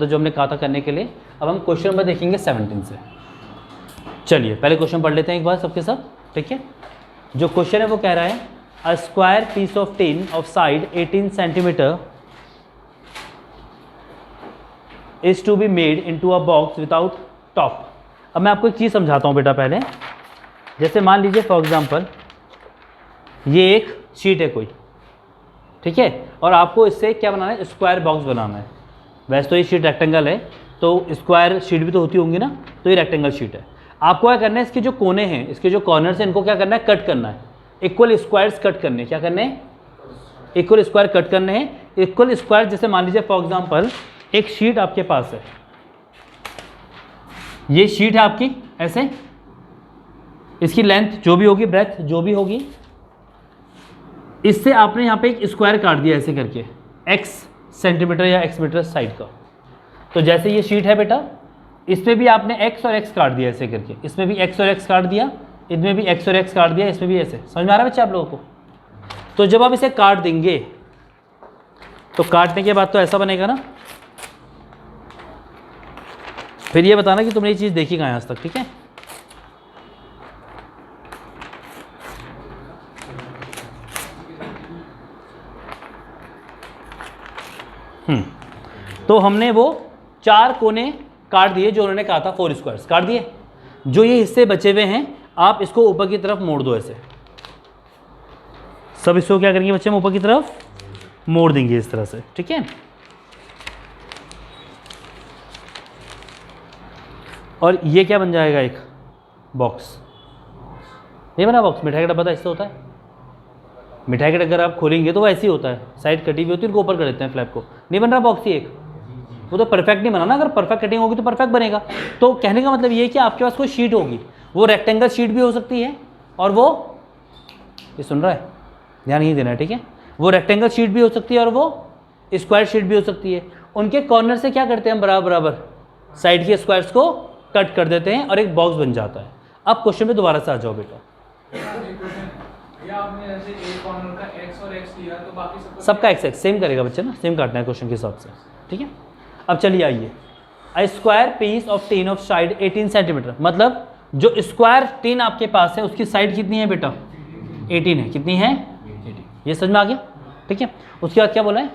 मतलब जो हमने कहा था करने के लिए। अब हम क्वेश्चन नंबर देखेंगे 17 से। चलिए पहले क्वेश्चन पढ़ लेते हैं एक बार सबके सब, ठीक है। जो क्वेश्चन है वो कह रहा है a square piece of tin of side 18 centimetre is to be made into a box without top. अब मैं आपको एक चीज़ समझाता हूँ बेटा पहले। जैसे मान लीजिए फॉर एग्जांपल ये एक शीट है कोई, ठीक है, और आपको इससे क्या बनाना है, स्क्वायर बॉक्स बनाना है। वैसे तो ये शीट रेक्टेंगल है, तो स्क्वायर शीट भी तो होती होंगी ना, तो ये रेक्टेंगल शीट है। आपको क्या करना है, इसके जो कोने हैं, इसके जो कॉर्नर्स हैं, इनको क्या करना है, कट करना है। इक्वल स्क्वायर्स कट करने, क्या करने हैं, इक्वल स्क्वायर कट करने हैं। इक्वल स्क्वायर जैसे मान लीजिए फॉर एग्जांपल एक शीट आपके पास है, ये शीट है आपकी ऐसे, इसकी लेंथ जो भी होगी, ब्रेथ जो भी होगी, इससे आपने यहाँ पे एक स्क्वायर काट दिया ऐसे करके x सेंटीमीटर या x मीटर साइड का। तो जैसे ये शीट है बेटा, इसमें भी आपने x और x काट दिया ऐसे करके, इसमें भी x और x काट दिया, इसमें भी x और x काट दिया, इसमें भी ऐसे। समझ में आ रहा है बच्चे आप लोगों को? तो जब आप इसे काट देंगे तो काटने के बाद तो ऐसा बनेगा ना। फिर ये बताना कि तुमने ये चीज़ देखी कहाँ है आज तक, ठीक है। तो हमने वो 4 कोने काट दिए जो उन्होंने कहा था, 4 स्क्वायर्स काट दिए। जो ये हिस्से बचे हुए हैं आप इसको ऊपर की तरफ मोड़ दो ऐसे। सब इसको क्या करेंगे बच्चे, हम ऊपर की तरफ मोड़ देंगे इस तरह से, ठीक है। और ये क्या बन जाएगा, एक बॉक्स। ये बना बॉक्स, मिठाई का डब्बा था, इससे होता है। मिठाई का डब्बा अगर आप खोलेंगे तो वो ऐसे ही होता है, साइड कटी हुई होती है, उनको ऊपर कर देते हैं फ्लैप को। नहीं बन रहा बॉक्स ही एक, वो तो परफेक्ट नहीं बना ना। अगर परफेक्ट कटिंग होगी तो परफेक्ट बनेगा। तो कहने का मतलब ये है कि आपके पास कोई शीट होगी, वो रेक्टेंगल शीट भी हो सकती है, और वो, ये सुन रहा है, ध्यान नहीं देना है, ठीक है। वो रेक्टेंगल शीट भी हो सकती है और वो स्क्वायर शीट भी हो सकती है। उनके कॉर्नर से क्या करते हैं हम, बराबर बराबर साइड के स्क्वायर्स को कट कर देते हैं और एक बॉक्स बन जाता है। अब क्वेश्चन पे दोबारा से आ जाओ बेटा। आपने जैसे एक कॉर्नर का x और x लिया तो बाकी सबका x सेम करेगा बच्चे ना, सेम काटना है क्वेश्चन के हिसाब से, ठीक है। अब चलिए आइए, a square piece of tin of side 18 centimetre, मतलब जो स्क्वायर टिन आपके पास है उसकी साइड कितनी है बेटा, 18 है। कितनी है, 18। ये समझ में आ गया, ठीक है। उसके बाद क्या बोला है,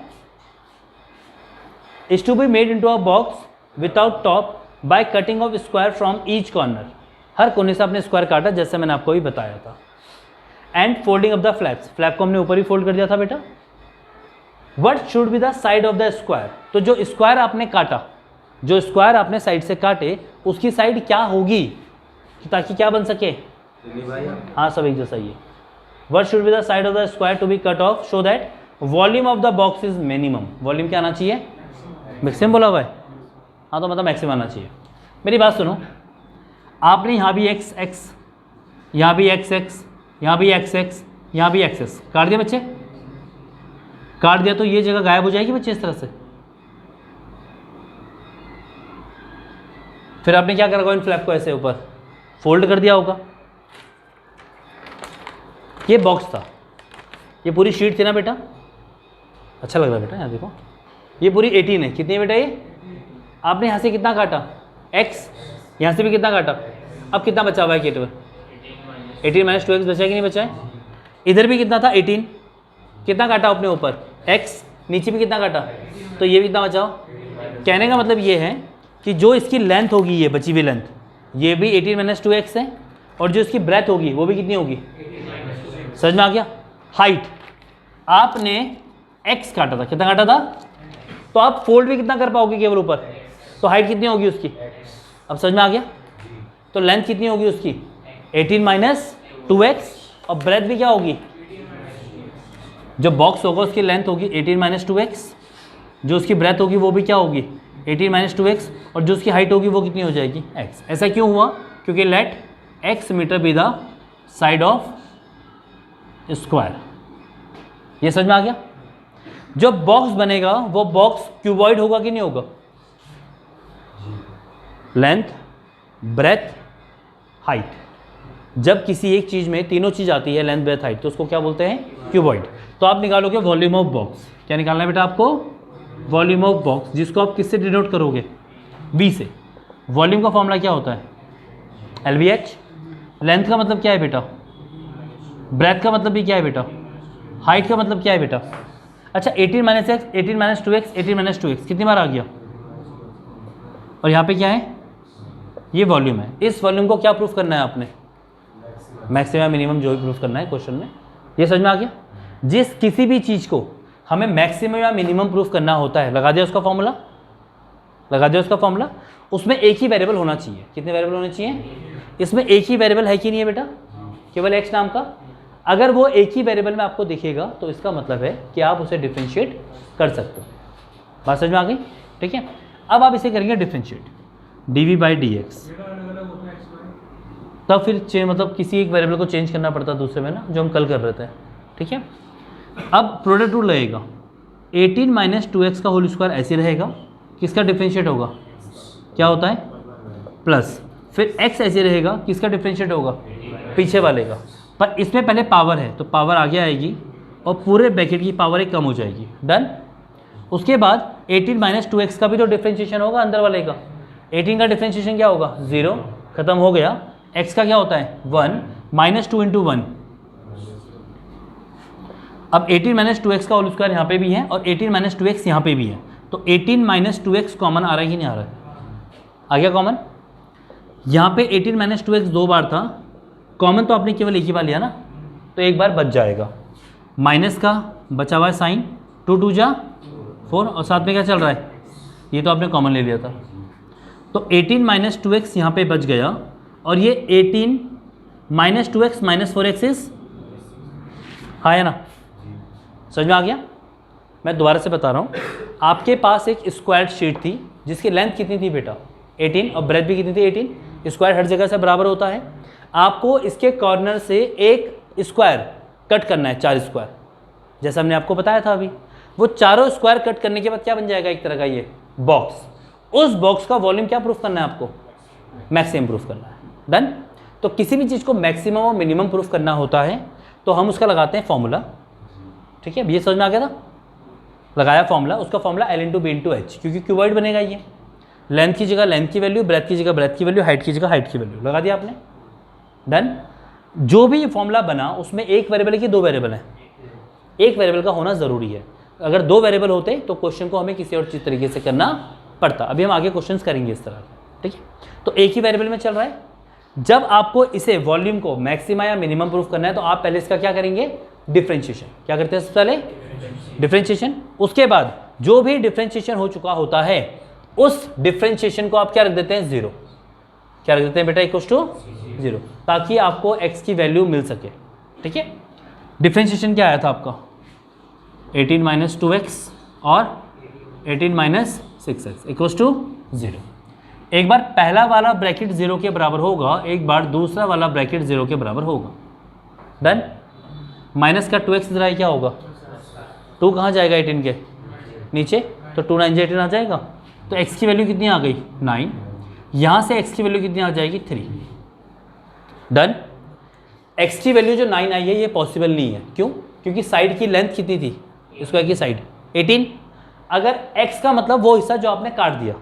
is to be made into a box without top by cutting off square from each corner. हर कोने से आपने स्क्वायर काटा जैसे मैंने आपको भी बताया था। And folding of the flaps, flap को हमने ऊपर ही फोल्ड कर दिया था बेटा। What should be the side of the square, तो जो स्क्वायर आपने काटा, जो स्क्वायर आपने साइड से काटे, उसकी साइड क्या होगी, ताकि क्या बन सके, हाँ सब एक जैसा ही है। What should be the side of the square to be cut off so that volume of the box is minimum. Volume क्या आना चाहिए, मैक्सिमम बोला हुआ है, हाँ तो मतलब मैक्सिमम आना चाहिए। मेरी बात सुनो, आपने यहाँ भी एक्स एक्स, यहाँ भी एक्स एक्स, यहाँ भी एक्स एक्स, यहाँ भी एक्स एक्स काट दिया बच्चे, काट दिया तो ये जगह गायब हो जाएगी बच्चे इस तरह से। फिर आपने क्या करा होगा, इन फ्लैप को ऐसे ऊपर फोल्ड कर दिया होगा। ये बॉक्स था, ये पूरी शीट थी ना बेटा, अच्छा लग रहा है बेटा, यहाँ देखो ये पूरी 18 है। कितनी है बेटा ये, आपने यहाँ से कितना काटा x, यहाँ से भी कितना काटा, अब कितना बचा हुआ है केटवर, 18 माइनस 2x बचा है कि नहीं बचा है। इधर भी कितना था 18, कितना काटा आपने ऊपर x, नीचे भी कितना काटा, तो ये भी कितना बचाओ। कहने का मतलब ये है कि जो इसकी लेंथ होगी, ये बची हुई लेंथ, ये भी 18 माइनस 2x है, और जो इसकी ब्रेथ होगी वो भी कितनी होगी, समझ में आ गया। हाइट आपने x काटा था, कितना काटा था, तो आप फोल्ड भी कितना कर पाओगे केवल ऊपर, तो हाइट कितनी होगी उसकी, अब समझ में आ गया। तो लेंथ कितनी होगी उसकी 18 माइनस 2x, और ब्रेथ भी क्या होगी, जो बॉक्स होगा उसकी लेंथ होगी 18 माइनस 2x, जो उसकी ब्रेथ होगी वो भी क्या होगी 18 माइनस 2x, और जो उसकी हाइट होगी वो कितनी हो जाएगी x। ऐसा क्यों हुआ, क्योंकि let x metre be the side of square. ये समझ में आ गया। जो बॉक्स बनेगा वो बॉक्स क्यूबॉइड होगा कि नहीं होगा, लेंथ, ब्रेथ, हाइट। जब किसी एक चीज में तीनों चीज आती है, लेंथ, ब्रेथ, हाइट, तो उसको क्या बोलते हैं, क्यूबॉइड। तो आप निकालोगे वॉल्यूम ऑफ बॉक्स, क्या निकालना है बेटा आपको, वॉल्यूम ऑफ बॉक्स, जिसको आप किससे डिनोट करोगे, V से। वॉल्यूम का फॉर्मूला क्या होता है, LVH। लेंथ का मतलब क्या है बेटा, ब्रेथ का मतलब भी क्या है बेटा, हाइट का मतलब क्या है बेटा। अच्छा 18 minus x, 18 minus 2x, 18 minus 2x कितनी बार आ गया, और यहाँ पे क्या है, ये वॉल्यूम है। इस वॉल्यूम को क्या प्रूफ करना है आपने, मैक्सिमम मिनिमम जो भी प्रूफ करना है क्वेश्चन में। ये समझ में आ गया। जिस किसी भी चीज़ को हमें मैक्सिमम या मिनिमम प्रूफ करना होता है, लगा दिया उसका फॉर्मूला, लगा दिया उसका फॉर्मूला। उसमें एक ही वेरिएबल होना चाहिए। कितने वेरिएबल होने चाहिए, इसमें एक ही वेरिएबल है कि नहीं है बेटा, केवल x नाम का। अगर वो एक ही वेरिएबल में आपको दिखेगा तो इसका मतलब है कि आप उसे डिफ्रेंशिएट कर सकते हो। बात समझ में आ गई, ठीक है। अब आप इसे करेंगे डिफ्रेंशिएट, dv/dx। तब फिर मतलब किसी एक वेरिएबल को चेंज करना पड़ता है दूसरे में ना, जो हम कल कर रहे थे, ठीक है। अब प्रोडक्ट रूल लगेगा, 18 माइनस 2x का होल स्क्वायर ऐसे रहेगा, किसका डिफ्रेंशिएट होगा, क्या होता है, प्लस, फिर x ऐसे रहेगा, किसका डिफ्रेंशिएट होगा, पीछे वाले का। पर इसमें पहले पावर है तो पावर आगे आएगी और पूरे ब्रैकेट की पावर एक कम हो जाएगी, डन। उसके बाद 18 माइनस 2x का भी तो डिफ्रेंशिएशन होगा अंदर वाले का। 18 का डिफ्रेंशिएशन क्या होगा, 0, खत्म हो गया। x का क्या होता है, 1, माइनस 2 इंटू 1। अब 18 माइनस 2x का होल स्क्वायर यहाँ पे भी है और 18 माइनस 2x यहाँ पे भी है, तो 18 माइनस 2x कॉमन आ रहा है कि नहीं आ रहा है, आ गया कॉमन। यहाँ पे 18 माइनस 2x 2 बार था, कॉमन तो आपने केवल एक ही बार लिया ना, तो एक बार बच जाएगा। माइनस का बचा हुआ है साइन, 2 2 जा 4, और साथ में क्या चल रहा है, ये तो आपने कॉमन ले लिया था। तो 18 माइनस 2x यहाँ पे बच गया, और ये 18 minus 2x minus 4x is, हाँ है ना, समझ में आ गया। मैं दोबारा से बता रहा हूँ, आपके पास एक स्क्वायर शीट थी जिसकी लेंथ कितनी थी बेटा, 18, और ब्रेथ भी कितनी थी, 18। स्क्वायर हर जगह से बराबर होता है। आपको इसके कॉर्नर से एक स्क्वायर कट करना है, 4 स्क्वायर, जैसा हमने आपको बताया था अभी। वो चारों स्क्वायर कट करने के बाद क्या बन जाएगा, एक तरह का ये बॉक्स। उस बॉक्स का वॉल्यूम क्या प्रूफ करना है आपको, मैक्सिमम प्रूफ करना है, डन। तो किसी भी चीज़ को मैक्सिमम और मिनिमम प्रूफ करना होता है तो हम उसका लगाते हैं फॉर्मूला, ठीक है। ये समझ में आ गया था, लगाया फॉर्मूला, उसका formula L into B into H, क्योंकि क्यूबॉइड बनेगा ये। लेंथ की जगह लेंथ की वैल्यू, ब्रेथ की जगह ब्रेथ की वैल्यू, हाइट की जगह हाइट की वैल्यू, लगा दिया आपने, डन। जो भी फॉर्मूला बना उसमें एक वेरिएबल है कि 2 वेरिएबल है, एक वेरिएबल का होना ज़रूरी है। अगर 2 वेरिएबल होते तो क्वेश्चन को हमें किसी और चीज़ तरीके से करना पड़ता। अभी हम आगे क्वेश्चंस करेंगे इस तरह, ठीक है। तो एक ही वेरिएबल में चल रहा है। जब आपको इसे वॉल्यूम को मैक्सिमा या मिनिमम प्रूफ करना है तो आप पहले इसका क्या करेंगे, डिफ्रेंशिएशन। क्या करते हैं सबसे पहले, डिफ्रेंशिएशन। उसके बाद जो भी डिफ्रेंशिएशन हो चुका होता है उस डिफ्रेंशिएशन को आप क्या रख देते हैं, 0। क्या रख देते हैं बेटा, इक्वल टू 0, ताकि आपको x की वैल्यू मिल सके, ठीक है। डिफ्रेंशिएशन क्या आया था आपका, 18 माइनस 2x और 18 माइनस 6x इक्वल टू 0। एक बार पहला वाला ब्रैकेट 0 के बराबर होगा, एक बार दूसरा वाला ब्रैकेट 0 के बराबर होगा, डन। माइनस का 2x इधर क्या होगा, 2 कहाँ जाएगा 18 के नीचे, तो 2 9 18 आ जाएगा। तो x की वैल्यू कितनी आ गई, 9। यहाँ से x की वैल्यू कितनी आ जाएगी, 3, डन। x की वैल्यू जो 9 आई है ये पॉसिबल नहीं है, क्यों, क्योंकि साइड की लेंथ कितनी थी, स्क्वायर की साइड 18। अगर x का मतलब वो हिस्सा जो आपने काट दिया,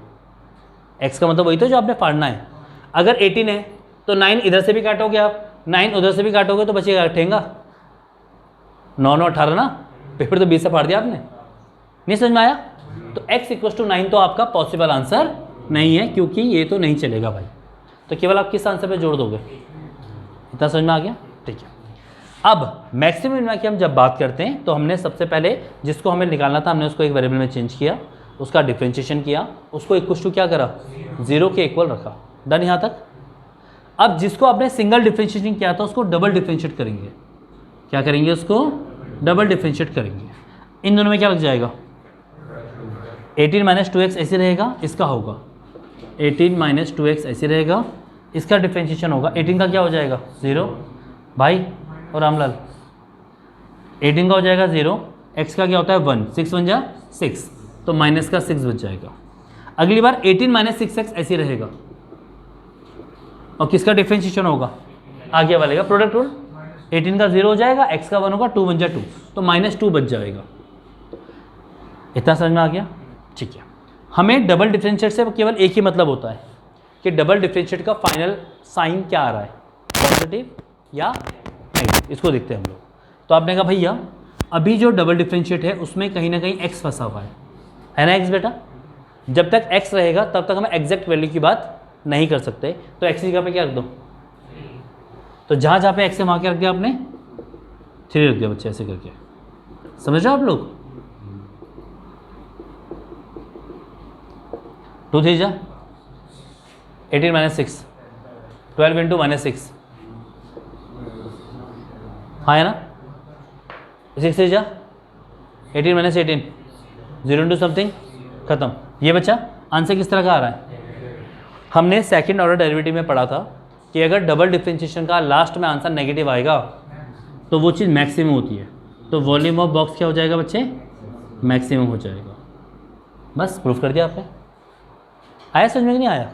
x का मतलब वही तो जो आपने फाड़ना है। अगर 18 है तो 9 इधर से भी काटोगे आप, 9 उधर से भी काटोगे तो बचेगा 18, 9 9 18 ना, पेपर तो 20 से फाड़ दिया आपने, नहीं समझ में आया। तो x इक्वल टू 9 तो आपका पॉसिबल आंसर नहीं है, क्योंकि ये तो नहीं चलेगा भाई। तो केवल आप किस आंसर पे जोड़ दोगे, इतना समझ में आ गया, ठीक है। अब मैक्सिमम मिनिमम की हम जब बात करते हैं तो हमने सबसे पहले जिसको हमें निकालना था हमने उसको एक वेरिएबल में चेंज किया, उसका डिफ्रेंशिएशन किया, उसको इक्वल टू क्या करा, 0 के इक्वल रखा, डन यहाँ तक। अब जिसको आपने सिंगल डिफ्रेंशिएशन किया था उसको डबल डिफ्रेंशिएट करेंगे। क्या करेंगे, उसको डबल डिफ्रेंशिएट करेंगे। इन दोनों में क्या लग जाएगा, 18 माइनस 2x ऐसे रहेगा, इसका होगा 18 माइनस 2x ऐसे रहेगा, इसका डिफ्रेंशिएशन होगा। 18 का क्या हो जाएगा, 0 भाई और रामलाल, 18 का हो जाएगा 0, x का क्या होता है 1, 6 1 जा 6, तो माइनस का 6 बच जाएगा। अगली बार 18 माइनस 6x ऐसे रहेगा, और किसका डिफ्रेंशिएशन होगा, आगे वाले का, प्रोडक्ट रूल। 18 का 0 हो जाएगा, x का 1 होगा, 2 1 जा 2, तो माइनस 2 बच जाएगा। इतना समझ में आ गया, ठीक है, हमें डबल डिफरेंशिएट से केवल एक ही मतलब होता है कि डबल डिफरेंशिएट का फाइनल साइन क्या आ रहा है, पॉजिटिव या नेगेटिव, इसको देखते हैं हम लोग। तो आपने कहा भैया अभी जो डबल डिफरेंशिएट है उसमें कहीं ना कहीं एक्स फंसा हुआ है ना एक्स बेटा। जब तक एक्स रहेगा तब तक हम एग्जैक्ट वैल्यू की बात नहीं कर सकते, तो एक्स की जगह पे क्या रख दो, तो जहाँ जहाँ पे एक्स है वहाँ क्या रख दिया आपने, 3 रख दिया बच्चे, ऐसे करके समझ रहे हो आप लोग। 2 3 जा 18 माइनस 6, 12 इंटू -6, हाँ है ना, 6 3 जा 18 माइनस 18, 0 इंटू समथिंग, खत्म। ये बच्चा आंसर किस तरह का आ रहा है, हमने सेकंड ऑर्डर डेरिवेटिव में पढ़ा था कि अगर डबल डिफरेंशिएशन का लास्ट में आंसर नेगेटिव आएगा तो वो चीज़ मैक्सिमम होती है, तो वॉल्यूम ऑफ बॉक्स क्या हो जाएगा बच्चे, मैक्सिमम हो जाएगा। बस प्रूफ कर दिया आपने। आया समझ में कि नहीं आया,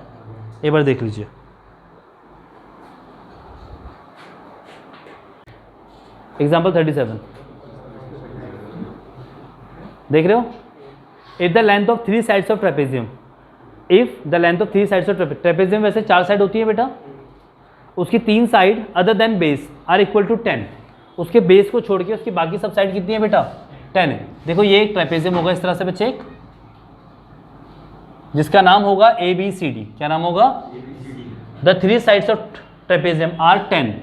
एक बार देख लीजिए। एग्जाम्पल 37 देख रहे हो, if the length of 3 sides of trapezium, if the length of 3 sides of trapezium, वैसे 4 साइड होती है बेटा, उसकी 3 side other than base are equal to 10, उसके बेस को छोड़ के उसकी बाकी सब साइड कितनी है बेटा, 10 है। देखो ये एक ट्रेपेजियम होगा इस तरह से बच्चे, एक जिसका नाम होगा ABCD, क्या नाम होगा, the 3 sides of trapezium are 10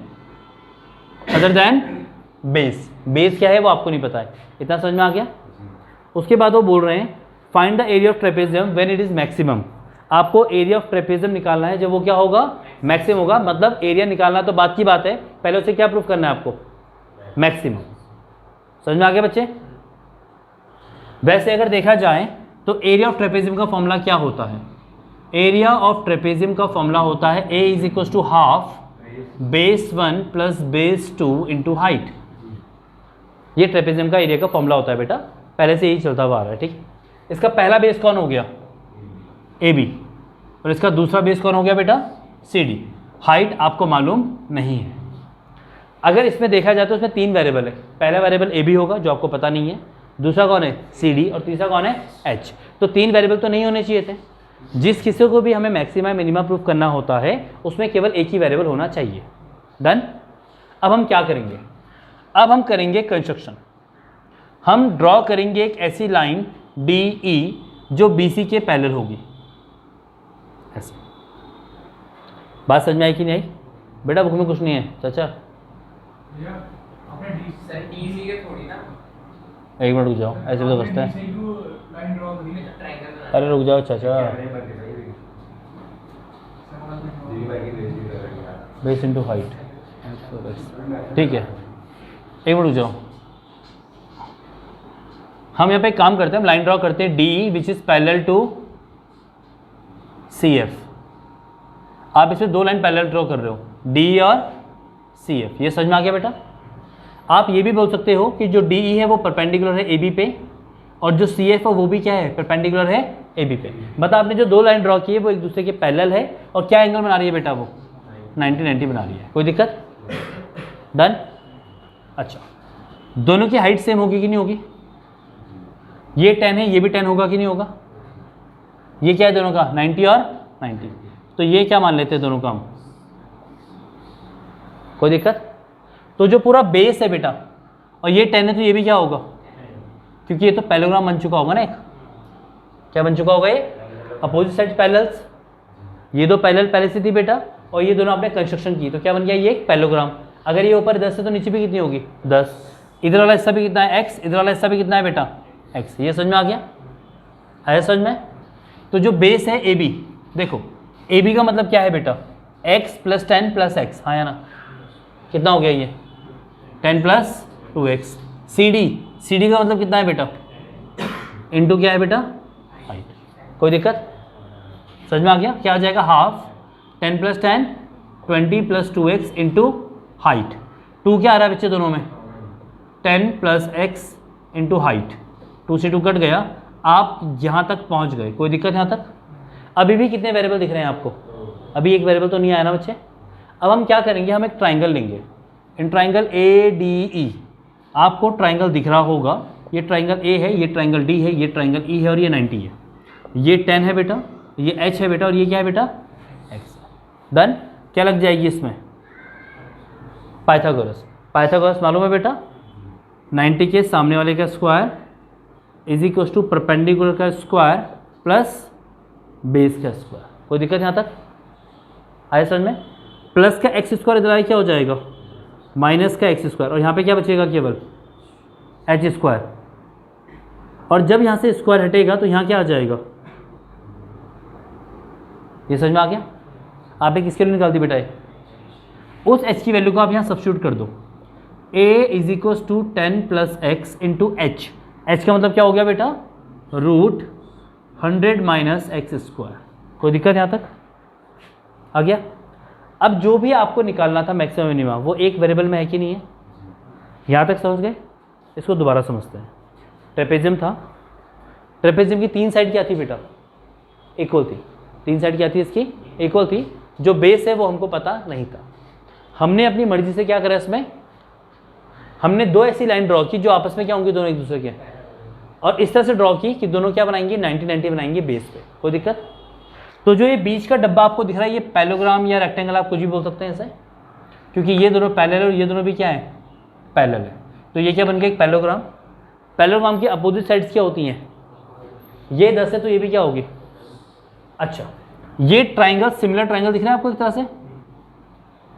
other than base, base क्या है वो आपको नहीं पता है, इतना समझ में आ गया। उसके बाद वो बोल रहे हैं find the area of trapezium when it is maximum, आपको एरिया ऑफ ट्रेपेजियम निकालना है जब वो क्या होगा, मैक्सिमम होगा। मतलब एरिया निकालना तो बात की बात है, पहले उसे क्या प्रूफ करना है आपको, मैक्सिमम। समझ में आ गया बच्चे। वैसे अगर देखा जाए तो एरिया ऑफ ट्रेपेजियम का फॉर्मूला क्या होता है, एरिया ऑफ ट्रेपेजियम का फॉर्मूला होता है A is equal to half base 1 plus base 2 into height. ये ट्रेपेजियम का एरिया का फॉर्मूला होता है बेटा, पहले से यही चलता हुआ आ रहा है, ठीक। इसका पहला बेस कौन हो गया, AB, और इसका दूसरा बेस कौन हो गया बेटा, CD। हाइट आपको मालूम नहीं है। अगर इसमें देखा जाए तो इसमें 3 वेरिएबल है, पहला वेरिएबल AB होगा जो आपको पता नहीं है, दूसरा कौन है CD, और तीसरा कौन है H। तो 3 वेरिएबल तो नहीं होने चाहिए थे। जिस किसी को भी हमें मैक्सिमा मिनिमा प्रूफ करना होता है उसमें केवल एक ही वेरिएबल होना चाहिए। डन। अब हम क्या करेंगे, अब हम करेंगे कंस्ट्रक्शन। हम ड्रॉ करेंगे एक ऐसी लाइन DE जो BC के पैरेलल होगी, ऐसे। बात समझ में आई कि नहीं आई बेटा, बुक में कुछ नहीं है चाचा, आपने डी के थोड़ी ना, एक मिनट रुक जाओ, ऐसे भी तो बचता है। लाइन ड्रॉ करी ना, ट्रायंगल, अरे रुक जाओ चाचा, बेस इंटू हाइट, ठीक है, एक मिनट रुक जाओ। हम यहाँ पे एक काम करते हैं, हम लाइन ड्रॉ करते हैं DE which is parallel to CF। आप इसमें 2 लाइन पैरेलल ड्रॉ कर रहे हो, DE और CF, ये समझ में आ गया बेटा। आप ये भी बोल सकते हो कि जो DE है वो परपेंडिकुलर है AB पे, और जो CF है वो भी क्या है, परपेंडिकुलर है AB पे। बता आपने जो 2 लाइन ड्रॉ की है वो एक दूसरे के पैरेलल है, और क्या एंगल बना रही है बेटा, वो 90 बना रही है। कोई दिक्कत, डन। अच्छा, दोनों की हाइट सेम होगी कि नहीं होगी, ये 10 है ये भी 10 होगा कि नहीं होगा, ये क्या है दोनों का 90 और 90, तो ये क्या मान लेते हैं दोनों का हम, कोई दिक्कत। तो जो पूरा बेस है बेटा और ये 10 है तो ये भी क्या होगा, क्योंकि ये तो पैरेललोग्राम बन चुका होगा ना, एक क्या बन चुका होगा, ये अपोजिट साइड पैरेलल्स, ये 2 पैरेलल पहले से थी बेटा, और ये दोनों आपने कंस्ट्रक्शन की तो क्या बन गया, ये एक पैरेललोग्राम। अगर ये ऊपर 10 है तो नीचे भी कितनी होगी 10, इधर वाला हिस्सा भी कितना है x, इधर वाला हिस्सा भी कितना है बेटा x। ये समझ में आ गया, है समझ में। तो जो बेस है AB, देखो AB का मतलब क्या है बेटा, x प्लस 10 प्लस x, हाँ या ना, कितना हो गया ये 10 प्लस 2x। CD का मतलब कितना है बेटा, इंटू क्या है बेटा हाइट। कोई दिक्कत, समझ में आ गया, क्या आ जाएगा, half 10 plus 10 20 plus 2x into height. 2 क्या आ रहा है बच्चे दोनों में, 10 प्लस x इंटू हाइट, 2 से 2 कट गया, आप यहाँ तक पहुँच गए। कोई दिक्कत यहाँ तक। अभी भी कितने वेरिएबल दिख रहे हैं आपको, अभी एक वेरिएबल तो नहीं आया ना बच्चे। अब हम क्या करेंगे, हम एक ट्राइंगल लेंगे, इन ट्राइंगल ADE, आपको ट्राइंगल दिख रहा होगा, ये ट्राइंगल A है, ये ट्राइंगल D है, ये ट्राइंगल E है और ये 90 है। ये 10 है बेटा, ये h है बेटा, और ये क्या है बेटा x। डन। क्या लग जाएगी इसमें? पाइथागोरस। पाइथागोरस मालूम है बेटा, 90 के सामने वाले का square is equal to perpendicular का स्क्वायर प्लस बेस का स्क्वायर। कोई दिक्कत यहाँ तक आया समझ में? प्लस का एक्स स्क्वायर इधर आए क्या हो जाएगा? माइनस का एक्स स्क्वायर, और यहाँ पे क्या बचेगा? केवल एच स्क्वायर। और जब यहाँ से स्क्वायर हटेगा तो यहाँ क्या आ जाएगा? ये समझ में आ गया? आपने किसके लिए निकाल दी बेटा? उस h की वैल्यू को आप यहाँ सब्स्टिट्यूट कर दो। a is equal to 10 plus x into H. H का मतलब क्या हो गया बेटा? Root 100 minus x square. कोई दिक्कत यहाँ तक आ गया? अब जो भी आपको निकालना था मैक्सिमम मिनिमम, वो एक वेरिएबल में है कि नहीं है? यहाँ तक समझ गए? इसको दोबारा समझते हैं। ट्रेपेजियम था, ट्रेपेजियम की 3 साइड क्या थी बेटा? इक्वल थी। 3 साइड क्या थी इसकी? इक्वल थी। जो बेस है वो हमको पता नहीं था। हमने अपनी मर्जी से क्या करा इसमें? हमने 2 ऐसी लाइन ड्रॉ की जो आपस में क्या होंगी? दोनों एक दूसरे के, और इस तरह से ड्रॉ की कि दोनों क्या बनाएंगे? 90-90 बनाएंगे बेस पे। कोई दिक्कत? तो जो ये बीच का डब्बा आपको दिख रहा है, ये पैरेललोग्राम या रेक्टेंगल आप कुछ भी बोल सकते हैं इसे, क्योंकि ये दोनों पैरेलल और ये दोनों भी क्या है? पैरेलल है। तो ये क्या बन गया? एक पैरेललोग्राम। पैरेललोग्राम की अपोजिट साइड्स क्या होती हैं? ये 10 है तो ये भी क्या होगी? अच्छा, ये ट्राइंगल, सिमिलर ट्राइंगल दिख रहा है आपको एक तरह से,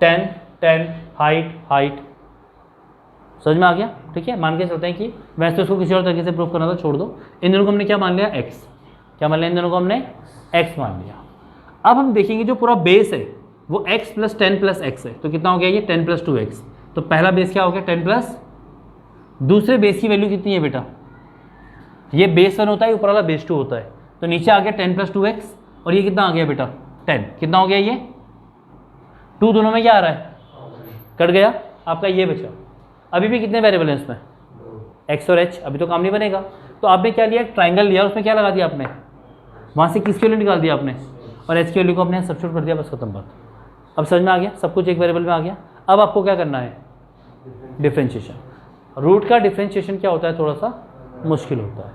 10 10 हाइट हाइट। समझ में आ गया? ठीक है, मान के चलते हैं कि वैसे तो उसको किसी और तरीके से प्रूफ करना था, छोड़ दो। इन दोनों को हमने क्या मान लिया? x। क्या मान लिया? इन दोनों को हमने x मान लिया। अब हम देखेंगे जो पूरा बेस है वो x प्लस 10 प्लस x है। तो कितना हो गया ये? 10 प्लस 2x। तो पहला बेस क्या हो गया? 10 प्लस, दूसरे बेस की वैल्यू कितनी है बेटा? ये बेस 1 होता है, ऊपर वाला बेस 2 होता है। तो नीचे आ गया 10 प्लस 2x, और ये कितना आ गया बेटा? 10। कितना हो गया ये? 2 दोनों में क्या आ रहा है? कट गया आपका, ये बचा। अभी भी कितने वेरिएबल हैं इसमें? x और h। अभी तो काम नहीं बनेगा। तो आपने क्या लिया? ट्राइंगल लिया, उसमें क्या लगा दिया आपने? वहाँ से किसके लिए निकाल दिया आपने? और h के वैल्यू को आपने सब्स्टिट्यूट कर दिया, बस खत्म बात। अब समझ में आ गया? सब कुछ एक वेरिएबल में आ गया। अब आपको क्या करना है? डिफ्रेंशिएशन। रूट का डिफ्रेंशिएशन क्या होता है? थोड़ा सा मुश्किल होता है।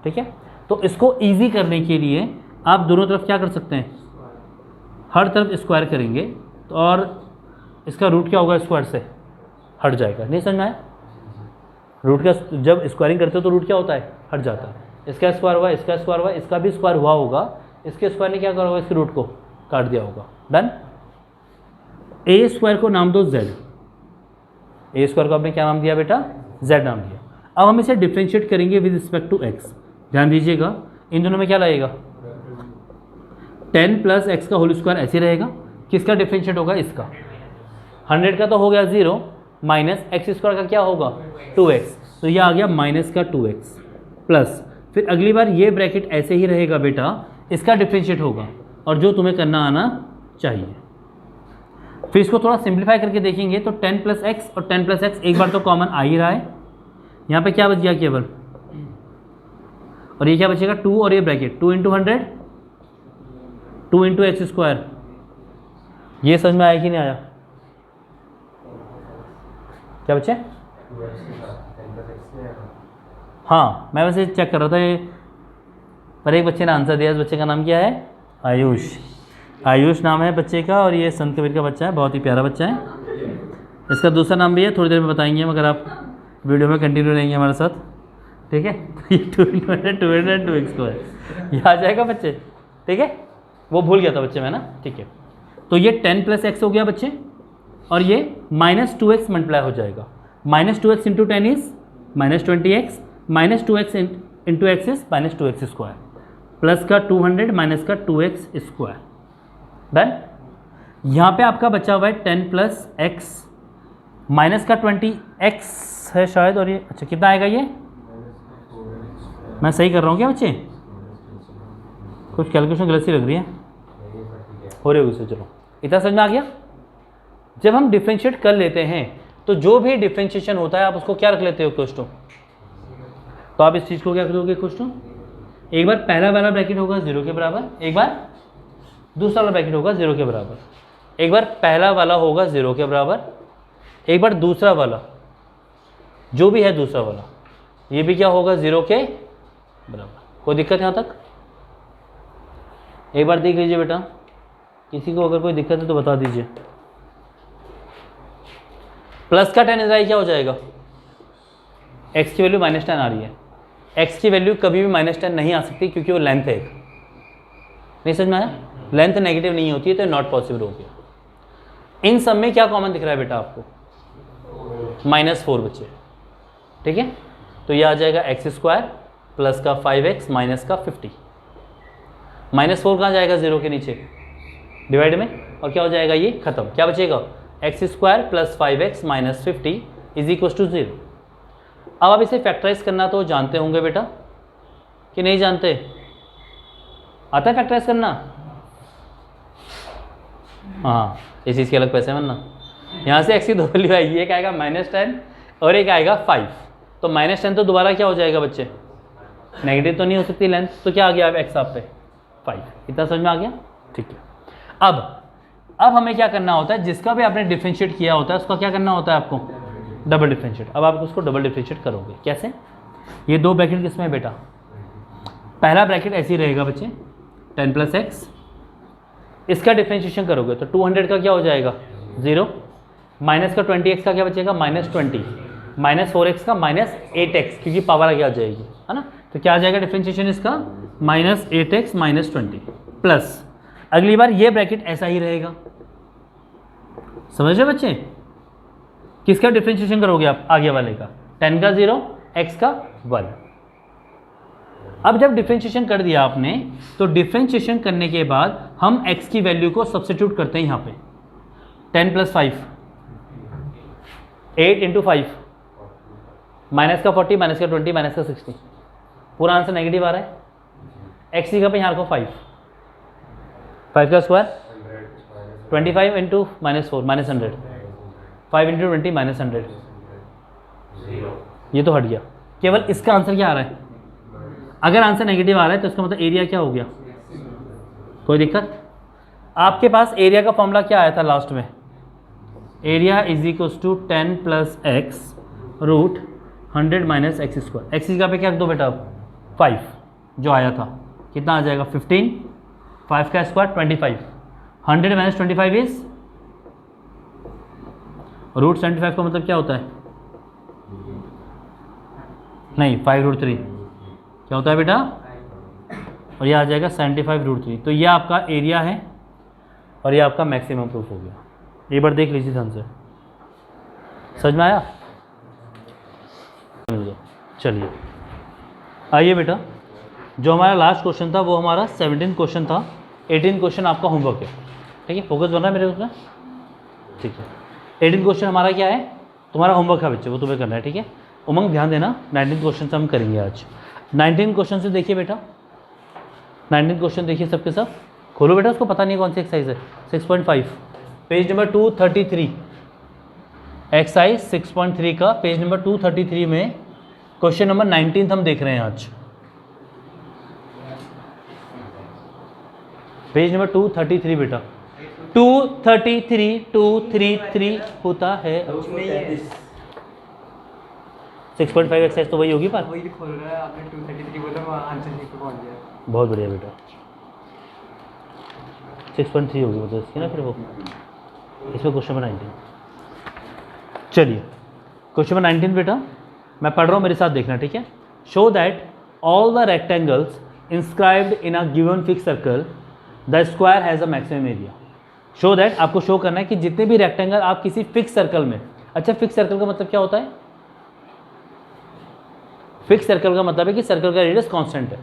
ठीक है, तो इसको ईजी करने के लिए आप दोनों तरफ क्या कर सकते हैं? हर तरफ स्क्वायर करेंगे, तो और इसका रूट क्या होगा? स्क्वायर से हट जाएगा। नहीं समझ में आया? रूट का जब स्क्वायरिंग करते हो तो रूट क्या होता है? हट जाता है। इसका स्क्वायर हुआ, इसका स्क्वायर हुआ, इसका भी स्क्वायर हुआ होगा, इसके स्क्वायर ने क्या करा होगा? इसके रूट को काट दिया होगा। डन। ए स्क्वायर को नाम दो z। ए स्क्वायर को आपने क्या नाम दिया बेटा? z नाम दिया। अब हम इसे डिफ्रेंशिएट करेंगे विद रिस्पेक्ट टू x। ध्यान दीजिएगा, इन दोनों में क्या लगेगा? 10 प्लस एक्स का होल स्क्वायर ऐसे रहेगा। किसका डिफ्रेंशिएट होगा? इसका। 100 का तो हो गया 0, माइनस एक्स स्क्वायर का क्या होगा? 2x। तो यह आ गया माइनस का 2x प्लस, फिर अगली बार ये ब्रैकेट ऐसे ही रहेगा बेटा, इसका डिफ्रेंशिएट होगा, और जो तुम्हें करना आना चाहिए। फिर इसको थोड़ा सिंप्लीफाई करके देखेंगे तो 10 प्लस एक्स और 10 प्लस एक्स एक बार तो कॉमन आ ही रहा है। यहाँ पे क्या बच गया? केवल, और ये क्या बचेगा? 2 और ये bracket 2 into 100, 2 into x square. ये समझ में आया कि नहीं आया? क्या बच्चे? हाँ, मैं वैसे चेक कर रहा था ये, पर एक बच्चे ने आंसर दिया। इस बच्चे का नाम क्या है? आयुष। आयुष नाम है बच्चे का, और ये संत कबीर का बच्चा है, बहुत ही प्यारा बच्चा है। इसका दूसरा नाम भी है, थोड़ी देर में बताएंगे मगर आप वीडियो में कंटिन्यू रहेंगे हमारे साथ। ठीक है, ये 2x को है, ये आ जाएगा बच्चे। ठीक है, वो भूल गया था बच्चे में ना। ठीक है, तो ये 10 प्लस एक्स हो गया बच्चे, और ये माइनस 2x मल्टीप्लाई हो जाएगा। Minus 2x into 10 is minus 20x, minus 2x into x is minus 2x square, plus का 200 माइनस का 2x स्क्वायर। डन। यहाँ पे आपका बचा हुआ है 10 प्लस एक्स, माइनस का 20x है शायद, और ये अच्छा कितना आएगा? ये मैं सही कर रहा हूँ क्या बच्चे? कुछ कैलकुलेशन गलत सी लग रही है, हो रही होगी से। चलो, इतना समझ में आ गया? जब हम डिफ्रेंशिएट कर लेते हैं तो जो भी डिफ्रेंशिएशन होता है आप उसको क्या रख लेते हो? Equal to. तो आप इस चीज़ को क्या करोगे? इक्वल टू, एक बार पहला वाला ब्रैकेट होगा 0 के बराबर, एक बार दूसरा वाला ब्रैकेट होगा 0 के बराबर, एक बार पहला वाला होगा 0 के बराबर, एक बार दूसरा वाला जो भी है दूसरा वाला ये भी क्या होगा? 0 के बराबर। कोई दिक्कत यहाँ तक? एक बार देख लीजिए बेटा, किसी को अगर कोई दिक्कत है तो बता दीजिए। प्लस का 10 इजराइल क्या हो जाएगा? x की वैल्यू -10 आ रही है। x की वैल्यू कभी भी -10 नहीं आ सकती क्योंकि वो लेंथ है एक। नहीं समझ में आया? लेंथ नेगेटिव नहीं होती है तो नॉट पॉसिबल हो गया। इन सब में क्या कॉमन दिख रहा है बेटा आपको? -4 बचे। ठीक है, तो ये आ जाएगा x² प्लस का 5x माइनस का 50। -4 कहाँ जाएगा? 0 के नीचे डिवाइड में, और क्या हो जाएगा? ये खत्म। क्या बचेगा? x² plus 5x minus 50 is equal to 0। अब आप इसे फैक्टराइज करना तो जानते होंगे बेटा कि नहीं जानते? आता है फैक्टराइज करना? हाँ, इस चीज़ के अलग पैसे बनना। यहाँ से x की दो वैल्यू आएगी, एक आएगा -10 और एक आएगा 5। तो -10 तो दोबारा क्या हो जाएगा बच्चे? नेगेटिव तो नहीं हो सकती लेंथ, तो क्या आ गया x आप पे? 5। इतना समझ में आ गया? ठीक है। अब हमें क्या करना होता है? जिसका भी आपने डिफरेंशिएट किया होता है उसका क्या करना होता है आपको? Double differentiate. अब आप उसको डबल डिफरेंशिएट करोगे कैसे? ये दो ब्रैकेट किसमें है बेटा? पहला ब्रैकेट ऐसे ही रहेगा बच्चे, 10 + x। इसका डिफरेंशिएशन करोगे तो 200 का क्या हो जाएगा? 0। माइनस का 20x का क्या बचेगा? -20। -4x का -8x, क्योंकि पावर आगे आ जाएगी, है ना? तो क्या आ जाएगा डिफरेंशिएशन इसका? -8x -20 प्लस, अगली बार ये ब्रैकेट ऐसा ही रहेगा। समझ रहे बच्चे? किसका डिफरेंशिएशन करोगे आप? आगे वाले का। 10 का 0, x का 1। अब जब डिफरेंशिएशन कर दिया आपने, तो डिफरेंशिएशन करने के बाद हम x की वैल्यू को सब्स्टिट्यूट करते हैं यहाँ पे। 10 + 5, 8 × 5, माइनस का 40, माइनस का 20, माइनस का 60। पूरा आंसर नेगेटिव आ रहा है। x की जगह पे यहाँ रखो 5 का स्क्वायर 25 × -4 -100, 5 × 20 -100। ये तो हट गया। केवल इसका आंसर क्या आ रहा है? अगर आंसर नेगेटिव आ रहा है तो इसका मतलब एरिया क्या हो गया? कोई दिक्कत? आपके पास एरिया का फॉर्मूला क्या आया था लास्ट में? Area is equal to 10 + x root 100 - x²। x की जगह पे क्या रख दो बेटा? 5 जो आया था, कितना आ जाएगा? 15। 5 का स्क्वायर 25। 100 - 25 इज रूट 75 का मतलब क्या होता है? नहीं, 5√3 क्या होता है बेटा? और ये आ जाएगा 75√3। तो ये आपका एरिया है और ये आपका मैक्सिमम प्रूफ हो गया। एक बार देख लीजिए ध्यान से, समझ में आया? चलिए आइए बेटा, जो हमारा लास्ट क्वेश्चन था वो हमारा 17 क्वेश्चन था। 18 क्वेश्चन आपका होमवर्क है। ठीक है, फोकस बन रहा है मेरे उसमें? ठीक है, 18 क्वेश्चन हमारा क्या है? तुम्हारा होमवर्क है बच्चे, वो तुम्हें करना है। ठीक है, उमंग ध्यान देना, 19 क्वेश्चन से हम करेंगे आज। 19 क्वेश्चन से देखिए बेटा, 19 क्वेश्चन देखिए सबके सब। खोलो बेटा, उसको पता नहीं कौन सी एक्सरसाइज है। 6.5 पेज नंबर 233, एक्सरसाइज 6.3 का पेज नंबर 233 में क्वेश्चन नंबर 19 हम देख रहे हैं आज। पेज नंबर 233 बेटा, 233 होता है। 6.5 एक्सरसाइज तो वही होगी पर वही खोल रहा है आपने 233 बोला, मैं आंसर लिख के पहुंच गया। बहुत बढ़िया बेटा, 6.3 होगी मतलब इसकी ना, फिर वो इसमें क्वेश्चन नंबर 19। चलिए क्वेश्चन नंबर 19 बेटा मैं पढ़ रहा हूँ, मेरे साथ देखना। ठीक है, show that all the rectangles inscribed in a given fix circle the square has a maximum area. Show that, आपको शो करना है कि जितने भी रेक्टेंगल आप किसी फिक्स सर्कल में। अच्छा, फिक्स सर्कल का मतलब क्या होता है? फिक्स सर्कल का मतलब है कि सर्कल का रेडियस कांस्टेंट है।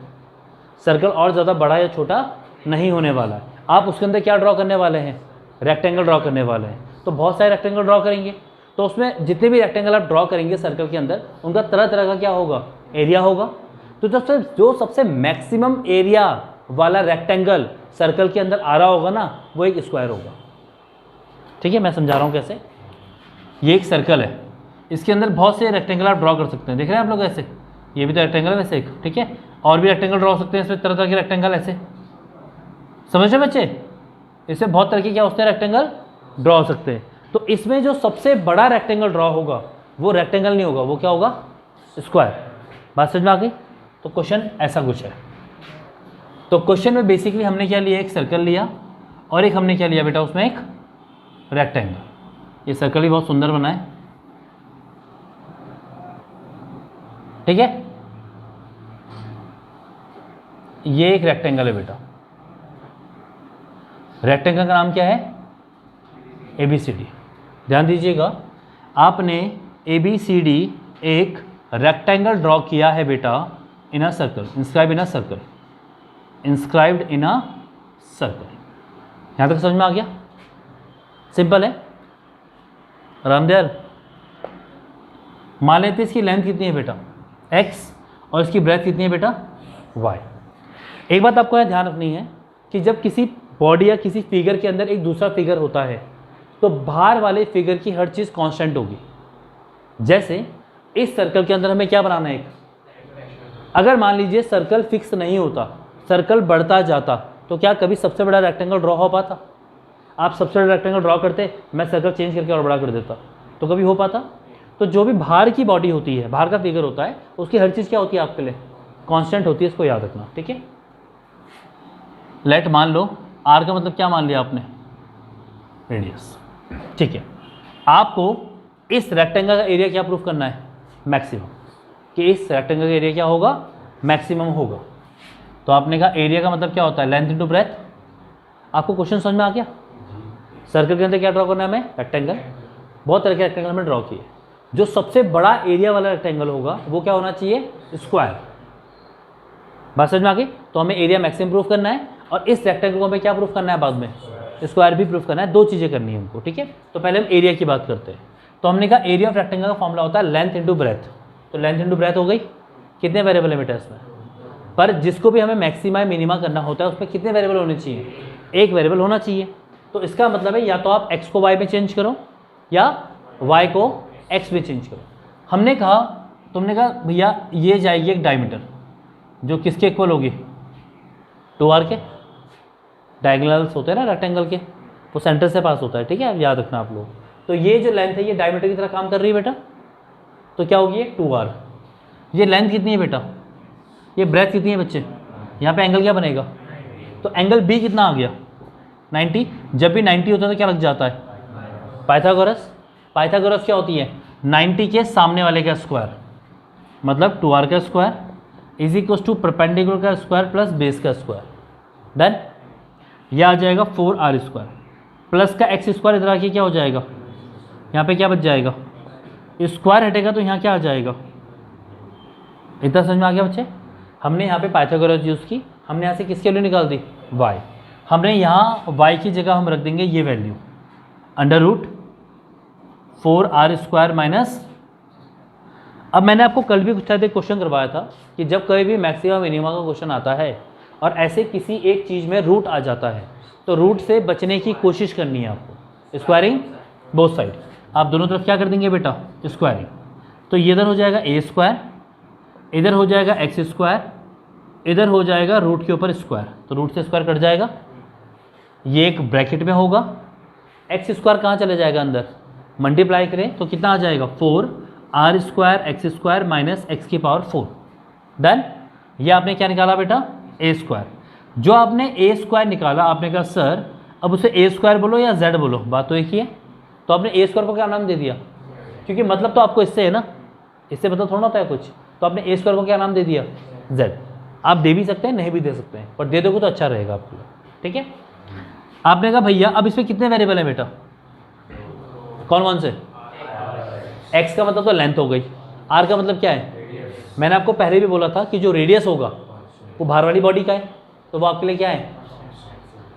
सर्कल और ज़्यादा बड़ा या छोटा नहीं होने वाला है। आप उसके अंदर क्या ड्रॉ करने वाले हैं? रेक्टेंगल ड्रॉ करने वाले हैं। तो बहुत सारे रेक्टेंगल ड्रॉ करेंगे, तो उसमें जितने भी रेक्टेंगल आप ड्रॉ करेंगे सर्कल के अंदर, उनका तरह तरह का क्या होगा? एरिया होगा। तो जो सबसे मैक्सिमम एरिया वाला रेक्टेंगल सर्कल के अंदर आ रहा होगा ना, वो एक स्क्वायर होगा। ठीक है, मैं समझा रहा हूँ कैसे। ये एक सर्कल है, इसके अंदर बहुत से रेक्टेंगल आप ड्रॉ कर सकते हैं। देख रहे हैं आप लोग ऐसे, ये भी तो रेक्टेंगल है वैसे एक। ठीक है, और भी रेक्टेंगल ड्रॉ सकते हैं इसमें, तरह तरह के रेक्टेंगल ऐसे। समझ रहे बच्चे? इससे बहुत तरह के क्या होते हैं? रेक्टेंगल ड्रॉ हो सकते हैं। तो इसमें जो सबसे बड़ा रेक्टेंगल ड्रॉ होगा वो रेक्टेंगल नहीं होगा, वो क्या होगा? स्क्वायर। बात समझ में आ गई? तो क्वेश्चन ऐसा कुछ है। तो क्वेश्चन में बेसिकली हमने क्या लिया, एक सर्कल लिया और एक हमने क्या लिया बेटा, उसमें एक रेक्टेंगल। ये सर्कल भी बहुत सुंदर बना है, ठीक है। ये एक रेक्टेंगल है बेटा, रेक्टेंगल का नाम क्या है, ABCD। ध्यान दीजिएगा, आपने ABCD एक रेक्टेंगल ड्रॉ किया है बेटा in a circle, inscribe in a circle, inscribed in a circle. यहां तक समझ में आ गया, सिंपल है। रामदेव, मान लेते इसकी लेंथ कितनी है बेटा x और इसकी ब्रेथ कितनी है बेटा y। एक बात आपको यह ध्यान रखनी है कि जब किसी बॉडी या किसी फिगर के अंदर एक दूसरा फिगर होता है तो बाहर वाले फिगर की हर चीज़ कांस्टेंट होगी। जैसे इस सर्कल के अंदर हमें क्या बनाना है, एक, अगर मान लीजिए सर्कल फिक्स नहीं होता, सर्कल बढ़ता जाता, तो क्या कभी सबसे बड़ा रेक्टेंगल ड्रॉ हो पाता? आप सबसे बड़ा रेक्टेंगल ड्रॉ करते, मैं सर्कल चेंज करके और बड़ा कर देता, तो कभी हो पाता? तो जो भी बाहर की बॉडी होती है, बाहर का फिगर होता है, उसकी हर चीज़ क्या होती है आपके लिए, कांस्टेंट होती है। इसको याद रखना, ठीक है। लेट मान लो आर का मतलब क्या मान लिया आपने, रेडियस, ठीक है। आपको इस रेक्टेंगल का एरिया क्या प्रूफ करना है, मैक्सिमम, कि इस रेक्टेंगल का एरिया क्या होगा, मैक्सिमम होगा। तो आपने कहा एरिया का मतलब क्या होता है, लेंथ इनटू ब्रेथ। आपको क्वेश्चन समझ में आ गया? सर्कल के अंदर क्या ड्रॉ करना है हमें, रेक्टेंगल। बहुत तरह के रेक्टेंगल हमने ड्रॉ किए, जो सबसे बड़ा एरिया वाला रेक्टेंगल होगा वो क्या होना चाहिए, स्क्वायर। बात समझ में आ गई? तो हमें एरिया मैक्सिमम प्रूफ करना है और इस रेक्टेंगल को हमें क्या प्रूफ करना है, बाद में स्क्वायर भी प्रूफ करना है। दो चीज़ें करनी है हमको, ठीक है। तो पहले हम एरिया की बात करते हैं। तो हमने कहा एरिया ऑफ रेक्टेंगल का फॉर्मूला होता है लेंथ इंटू ब्रेथ। तो लेंथ इंटू ब्रेथ हो गई, कितने वेरिएबल है बेटा इसमें, पर जिसको भी हमें मैक्सिमा मिनिमा करना होता है उसमें कितने वेरिएबल होने चाहिए, एक वेरिएबल होना चाहिए। तो इसका मतलब है या तो आप x को y में चेंज करो या y को x में चेंज करो। हमने कहा, तुमने कहा भैया ये जाएगी एक डायमीटर जो किसके इक्वल होगी, 2r के। डायगोनल्स होते हैं ना रेक्टेंगल के, वो सेंटर से पास होता है, ठीक है, याद रखना आप लोग। तो ये जो लेंथ है ये डायमीटर की तरह काम कर रही है बेटा, तो क्या होगी, 2r। ये लेंथ कितनी है बेटा, ये ब्रेथ कितनी है बच्चे, यहाँ पे एंगल क्या बनेगा, तो एंगल B कितना आ गया, 90। जब भी 90 होता है तो क्या लग जाता है, पाइथागोरस। पाइथागोरस क्या होती है, 90 के सामने वाले का स्क्वायर, मतलब 2r का square is equal to perpendicular का स्क्वायर प्लस बेस का स्क्वायर। देन यह आ जाएगा 4r स्क्वायर प्लस का x स्क्वायर, इधर आके क्या हो जाएगा, यहाँ पे क्या बच जाएगा, स्क्वायर हटेगा तो यहाँ क्या आ जाएगा। इतना समझ में आ गया बच्चे? हमने यहाँ पे पाइथागोरस यूज़ की, हमने यहाँ से किसके वैल्यू निकाल दी, y। हमने यहाँ y की जगह हम रख देंगे ये value, under root 4r square minus. अब मैंने आपको कल भी कुछ एक क्वेश्चन करवाया था कि जब कभी भी मैक्सिमा मिनिमा का क्वेश्चन आता है और ऐसे किसी एक चीज़ में रूट आ जाता है तो रूट से बचने की कोशिश करनी है आपको, स्क्वायरिंग बोथ साइड। आप दोनों तरफ क्या कर देंगे बेटा, स्क्वायरिंग। तो ये इधर हो जाएगा a स्क्वायर, इधर हो जाएगा x स्क्वायर, इधर हो जाएगा रूट के ऊपर स्क्वायर, तो रूट से स्क्वायर कट जाएगा, ये एक ब्रैकेट में होगा। x स्क्वायर कहाँ चले जाएगा, अंदर मल्टीप्लाई करें तो कितना आ जाएगा, 4r square x square minus x की पावर 4। डन। ये आपने क्या निकाला बेटा, a स्क्वायर। जो आपने a स्क्वायर निकाला, आपने कहा सर अब उसे a स्क्वायर बोलो या z बोलो, बात तो एक ही है। तो आपने a स्क्वायर को क्या नाम दे दिया, क्योंकि मतलब तो आपको इससे है ना, इससे मतलब थोड़ा होता है कुछ, तो आपने a स्क्वायर को क्या नाम दे दिया, z। आप दे भी सकते हैं, नहीं भी दे सकते हैं, पर दे दोगे तो अच्छा रहेगा आपके लिए, ठीक है। आपने कहा भैया अब इसमें कितने वेरिएबल हैं बेटा, कौन कौन से, x का मतलब तो लेंथ हो गई, r का मतलब क्या है, मैंने आपको पहले भी बोला था कि जो रेडियस होगा वो बाहर वाली बॉडी का है, तो वो आपके लिए क्या है,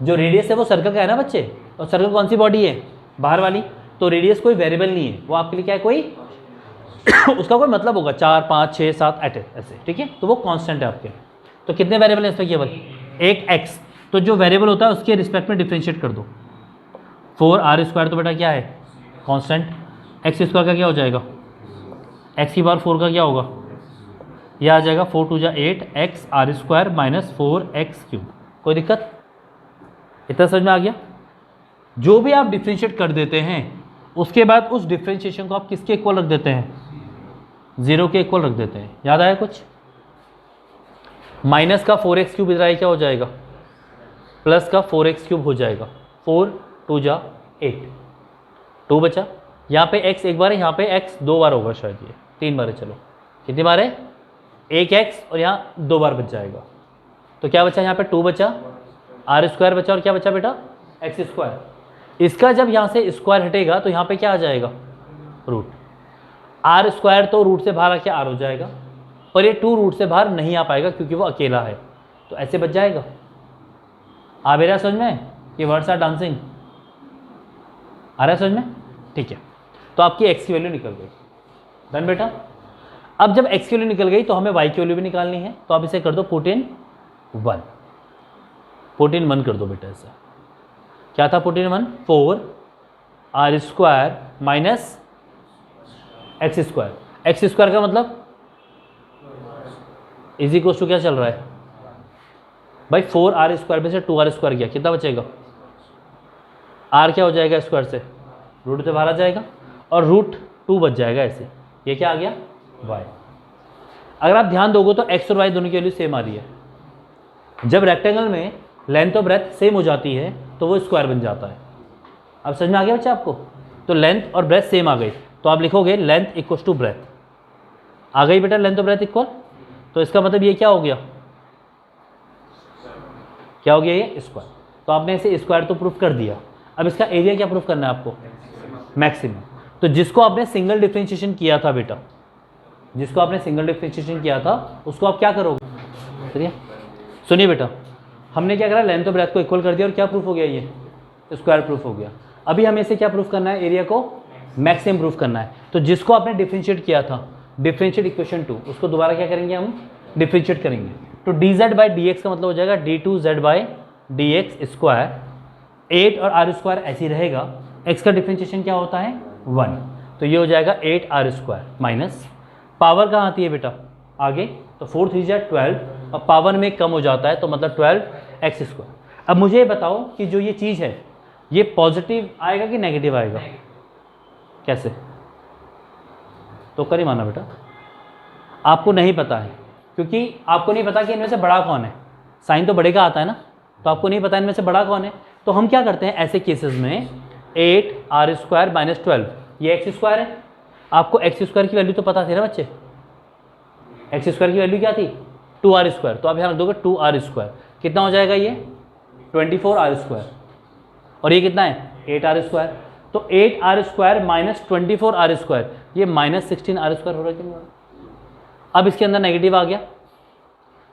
जो रेडियस है वो सर्कल का है ना बच्चे, और सर्कल कौन सी बॉडी है, बाहर वाली। तो रेडियस कोई वेरिएबल नहीं है, वो आपके लिए क्या है, कोई उसका कोई मतलब होगा, 4 5 6 7 8 ऐसे, ठीक है। तो वो कांस्टेंट है आपके। तो कितने वेरिएबल हैं इसमें, केवल एक x। तो जो वेरिएबल होता है उसके रिस्पेक्ट में डिफरेंशिएट कर दो। 4r स्क्वायर तो बेटा क्या है, कांस्टेंट। x स्क्वायर का क्या हो जाएगा, x की पावर 4 का क्या होगा, यह आ जाएगा 4 2 जा 8 x r square minus 4x cube. कोई दिक्कत, इतना समझ में आ गया। जो भी आप डिफरेंशिएट कर देते हैं उसके बाद उस डिफरेंशिएशन को आप किसके इक्वल रख देते हैं, 0 के इक्वल रख देते हैं। याद आया कुछ? माइनस का 4x क्यूब इधर आए क्या हो जाएगा, प्लस का 4x क्यूब हो जाएगा, 4 2 जा 8, 2 बचा। यहाँ पे x एक बार है, यहाँ पे x 2 बार होगा शायद, ये 3 बार है, चलो कितनी बार है, एक x और यहाँ 2 बार बच जाएगा। तो क्या बचा यहाँ पे 2 बचा, आर स्क्वायर बचा और क्या बचा बेटा एक्स स्क्वायर। इसका जब यहाँ से स्क्वायर हटेगा तो यहाँ पे क्या आ जाएगा, रूट। आर स्क्वायर तो रूट से बाहर आके आर हो जाएगा, पर ये 2 रूट से बाहर नहीं आ पाएगा क्योंकि वो अकेला है, तो ऐसे बच जाएगा। आ रहा समझ में, ये वर्ड्स आर डांसिंग, आ रहा है समझ में, ठीक है। तो आपकी एक्स की वैल्यू निकल गई, डन बेटा। अब जब एक्स की वैल्यू निकल गई तो हमें वाई की वैल्यू भी निकालनी है, तो आप इसे कर दो पुट इन 1, पुट इन 1 कर दो बेटा। ऐसा क्या था put in 1, 4 R square minus x square. X square का मतलब इज इक्वल टू क्या चल रहा है भाई, 4 आर स्क्वायर में से 2 आर स्क्वायर गया, कितना बचेगा, आर क्या हो जाएगा स्क्वायर से, रूट से बाहर आ जाएगा और रूट 2 बच जाएगा ऐसे, ये क्या आ गया वाई। अगर आप ध्यान दोगे तो एक्स और वाई दोनों की वैल्यू सेम आ रही है। जब रेक्टेंगल में लेंथ और ब्रेथ सेम हो जाती है तो वो स्क्वायर बन जाता है। अब समझ में आ गया बच्चा आपको, तो लेंथ और ब्रेथ सेम आ गई तो आप लिखोगे लेंथ इक्वल टू ब्रेथ, आ गई बेटा लेंथ और ब्रेथ इक्वल। तो इसका मतलब ये क्या हो गया, क्या हो गया ये स्क्वायर। तो आपने इसे स्क्वायर तो प्रूफ कर दिया, अब इसका एरिया क्या प्रूफ करना है आपको, मैक्सिमम। तो जिसको आपने सिंगल डिफरेंशिएशन किया था बेटा, जिसको आपने सिंगल डिफरेंशिएशन किया था उसको आप क्या करोगे, चलिए सुनिए बेटा, हमने क्या करा, लेंथ और ब्रेथ को इक्वल कर दिया और क्या प्रूफ हो गया, ये स्क्वायर प्रूफ हो गया। अभी हमें इसे क्या प्रूफ करना है, एरिया को मैक्सिमम प्रूफ करना है। तो जिसको आपने डिफरेंशिएट किया था, डिफरेंशिएट इक्वेशन 2, उसको दोबारा क्या करेंगे हम, डिफरेंशिएट करेंगे। तो dz बाई डी का मतलब हो जाएगा d2z by D x square, 8 और आर स्क्वायर ऐसे ही रहेगा। x का डिफरेंशिएशन क्या होता है 1, तो ये हो जाएगा 8 आर स्क्वायर माइनस पावर कहाँ आती है बेटा आगे, तो 4 3 जा 12 और पावर में कम हो जाता है तो मतलब 12 एक्स स्क्वायर। अब मुझे ये बताओ कि जो ये चीज़ है ये पॉजिटिव आएगा कि नेगेटिव आएगा, कैसे, तो कर ही माना बेटा, आपको नहीं पता है क्योंकि आपको नहीं पता कि इनमें से बड़ा कौन है, साइन तो बड़े का आता है ना, तो आपको नहीं पता इनमें से बड़ा कौन है। तो हम क्या करते हैं ऐसे केसेस में, 8 आर स्क्वायर माइनस 12 ये एक्स स्क्वायर है। आपको एक्स स्क्वायर की वैल्यू तो पता थी ना बच्चे, एक्स स्क्वायर की वैल्यू क्या थी 2 आर स्क्वायर, तो आप यहाँ रख दोगे 2 आर स्क्वायर, कितना हो जाएगा ये 24 आर स्क्वायर, और ये कितना है 8 आर स्क्वायर। तो 8 R square minus 24 R square, ये माइनस 16 आर स्क्वायर हो रहा है कि नहीं हो रहा। अब इसके अंदर नेगेटिव आ गया,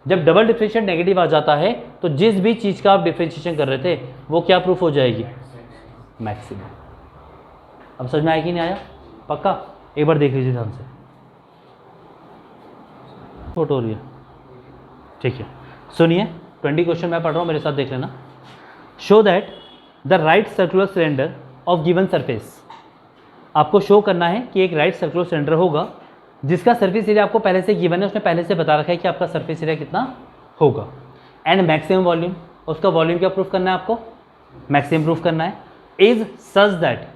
जब डबल डिफरेंशिएट नेगेटिव आ जाता है तो जिस भी चीज़ का आप डिफरेंशिएशन कर रहे थे वो क्या प्रूफ हो जाएगी, मैक्सिमम। अब समझ में आया कि नहीं आया, पक्का एक बार देख लीजिए ध्यान से, फोटो हो रही है, ठीक है। सुनिए 20 क्वेश्चन मैं पढ़ रहा हूँ, मेरे साथ देख लेना। Show that the right circular cylinder of given surface, आपको शो करना है कि एक राइट सर्कुलर सिलेंडर होगा जिसका सरफेस एरिया आपको पहले से गिवन है, उसने पहले से बता रखा है कि आपका सरफेस एरिया कितना होगा, एंड मैक्सिमम वॉल्यूम, उसका वॉल्यूम क्या प्रूफ करना है आपको, मैक्सिमम प्रूफ करना है। इज सच दैट,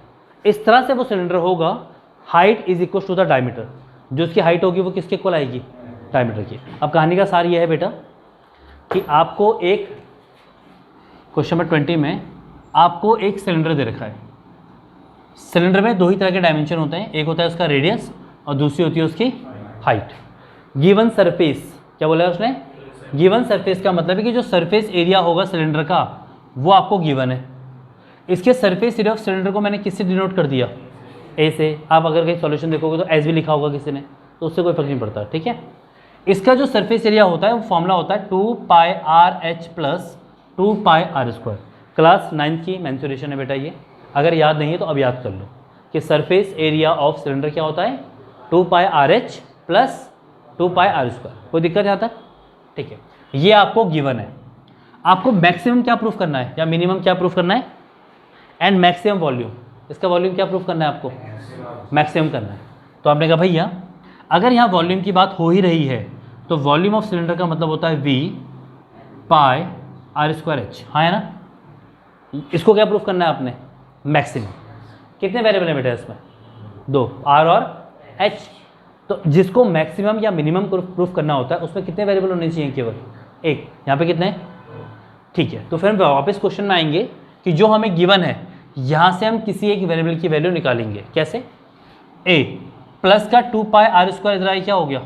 इस तरह से वो सिलेंडर होगा, height is equal to the diameter, जो उसकी हाइट होगी वो किसके इक्वल आएगी, डायमीटर की। अब कहानी का सार ये है बेटा कि आपको एक क्वेश्चन नंबर 20 में आपको एक सिलेंडर दे रखा है। सिलेंडर में 2 ही तरह के डायमेंशन होते हैं, एक होता है उसका रेडियस और दूसरी होती है उसकी हाइट। गिवन सरफेस, क्या बोला है उसने, गिवन सरफेस का मतलब है कि जो सरफेस एरिया होगा सिलेंडर का वो आपको गिवन है। इसके सरफेस एरिया ऑफ सिलेंडर को मैंने किससे डिनोट कर दिया, ए से। आप अगर कहीं सॉल्यूशन देखोगे तो एस भी लिखा होगा किसी ने, तो उससे कोई फर्क नहीं पड़ता, ठीक है। इसका जो सरफेस एरिया होता है वो फॉर्मूला होता है 2 pi R H plus 2 pi are square. Class 9th की मेंसुरेशन है बेटा ये, अगर याद नहीं है तो अब याद कर लो कि सरफेस एरिया ऑफ सिलेंडर क्या होता है 2 pi R H plus 2 pi are square. कोई दिक्कत यहाँ तक, ठीक है। ये आपको गिवन है। आपको मैक्सिमम क्या प्रूफ करना है या मिनिमम क्या प्रूफ करना है, एंड मैक्सिमम वॉल्यूम, इसका वॉल्यूम क्या प्रूफ करना है आपको, मैक्सिमम करना है। तो आपने कहा भैया अगर यहाँ वॉल्यूम की बात हो ही रही है तो वॉल्यूम ऑफ सिलेंडर का मतलब होता है V pi are square H, हाँ है ना। इसको क्या प्रूफ करना है आपने, मैक्सिमम। कितने वेरिएबल है बेटा इसमें, 2, आर और एच। तो जिसको मैक्सिमम या मिनिमम प्रूफ करना होता है उसमें कितने वेरिएबल होने चाहिए, केवल 1, यहाँ पे कितने, ठीक है। तो फिर हम वापस क्वेश्चन में आएंगे कि जो हमें गिवन है यहाँ से हम किसी एक वेरिएबल की वैल्यू निकालेंगे। कैसे? a प्लस का 2 पाई आर स्क्वायर, इधर आई क्या हो गया,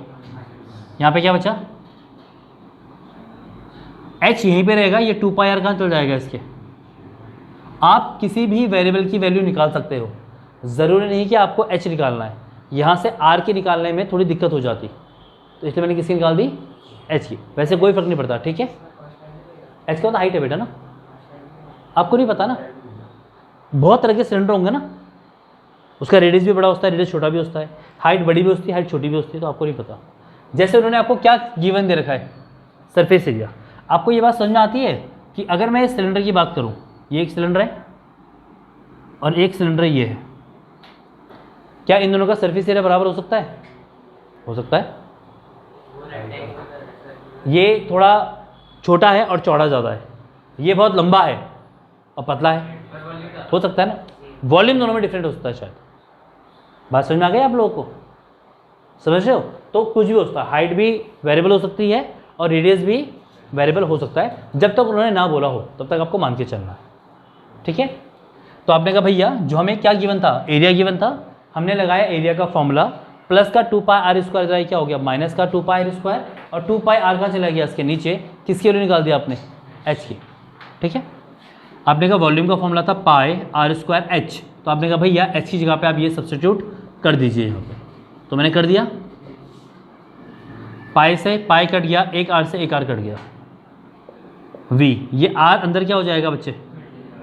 यहाँ पे क्या बचा, h यहीं पे रहेगा, ये 2 पाई आर कहाँ चल जाएगा इसके। आप किसी भी वेरिएबल की वैल्यू निकाल सकते हो, ज़रूरी नहीं कि आपको h निकालना है। यहाँ से r की निकालने में थोड़ी दिक्कत हो जाती, तो इसलिए मैंने किसकी निकाल दी, h की। वैसे कोई फर्क नहीं पड़ता, ठीक है। h का मतलब हाइट है बेटा ना, आपको नहीं पता ना, बहुत तरह के सिलेंडर होंगे ना, उसका रेडियस भी बड़ा होता है, रेडियस छोटा भी होता है, हाइट बड़ी भी होती है, हाइट छोटी भी होती है, तो आपको नहीं पता। जैसे उन्होंने आपको क्या गिवन दे रखा है, सरफेस एरिया। आपको ये बात समझ में आती है कि अगर मैं इस सिलेंडर की बात करूं, ये एक सिलेंडर है और एक सिलेंडर ये है, क्या इन दोनों का सरफेस एरिया बराबर हो सकता है? हो सकता है। ये थोड़ा छोटा है और चौड़ा ज़्यादा है, ये बहुत लंबा है और पतला है, हो सकता है ना। वॉल्यूम दोनों में डिफरेंट हो सकता है शायद। बात समझ में आ गई आप लोगों को, समझ रहे हो? तो कुछ भी हो सकता है, हाइट भी वेरिएबल हो सकती है और रेडियस भी वेरिएबल हो सकता है। जब तक उन्होंने ना बोला हो तब तक आपको मान के चलना है, ठीक है। तो आपने कहा भैया जो हमें क्या गिवन था, एरिया गिवन था, हमने लगाया एरिया का फॉर्मूला, प्लस का 2 पाई आर स्क्वायर, क्या हो गया, माइनस का 2 पाई आर स्क्वायर, और 2 पाई आर कहाँ चला गया इसके नीचे, किसकी वैल्यू निकाल दिया आपने, एच की, ठीक है। आपने कहा वॉल्यूम का फॉर्मूला था पाई आर स्क्वायर एच, तो आपने कहा भैया एच की जगह पे आप ये सब्स्टिट्यूट कर दीजिए यहाँ पे, तो मैंने कर दिया। पाई से पाई कट गया, एक आर से एक आर कट गया, वी, ये आर अंदर क्या हो जाएगा बच्चे,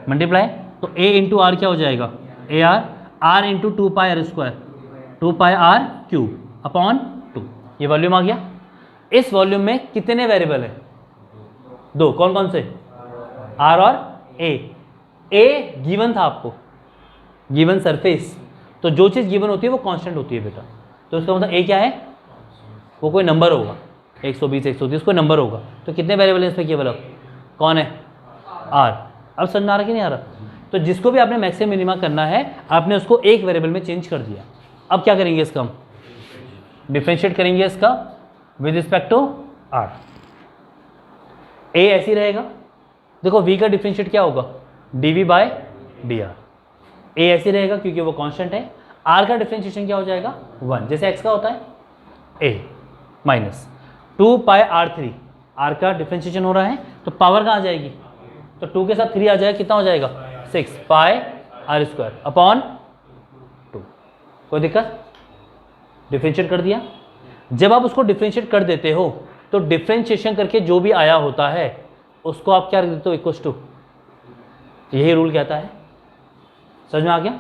मल्टीप्लाई, तो a इंटू आर क्या हो जाएगा, A R, R into 2 pi are square, 2 pi R cube upon 2, ये वॉल्यूम आ गया। इस वॉल्यूम में कितने वेरिएबल है, 2, कौन कौन से, आर और ए गिवन था आपको, गिवन सरफेस, तो जो चीज़ गिवन होती है वो कांस्टेंट होती है बेटा, तो इसका मतलब ए क्या है, वो कोई नंबर होगा, 120 130 कोई नंबर होगा। तो कितने वेरिएबल है इसमें केवल, अब कौन है, आर। अब समझ में आ रहा कि नहीं आ रहा? तो जिसको भी आपने मैक्सिमम मिनिमा करना है, आपने उसको एक वेरिएबल में चेंज कर दिया। अब क्या करेंगे इसका, हम डिफरेंशिएट करेंगे इसका विद रिस्पेक्ट टू आर। ए ऐसी रहेगा, देखो v का डिफरेंशिएट क्या होगा, dv बाय dr। ए ऐसे रहेगा क्योंकि वो कांस्टेंट है, r का डिफरेंशिएशन क्या हो जाएगा 1, जैसे x का होता है a minus 2 pi r3, r का डिफरेंशिएशन हो रहा है तो पावर कहाँ आ जाएगी, तो 2 के साथ 3 आ जाएगा, कितना हो जाएगा 6 पाई r स्क्वायर अपॉन 2। कोई दिक्कत, डिफरेंशिएट कर दिया। जब आप उसको डिफरेंशिएट कर देते हो तो डिफरेंशिएशन करके जो भी आया होता है उसको आप क्या रख देते हो, इक्वल टू, यही रूल कहता है। समझ में आ गया,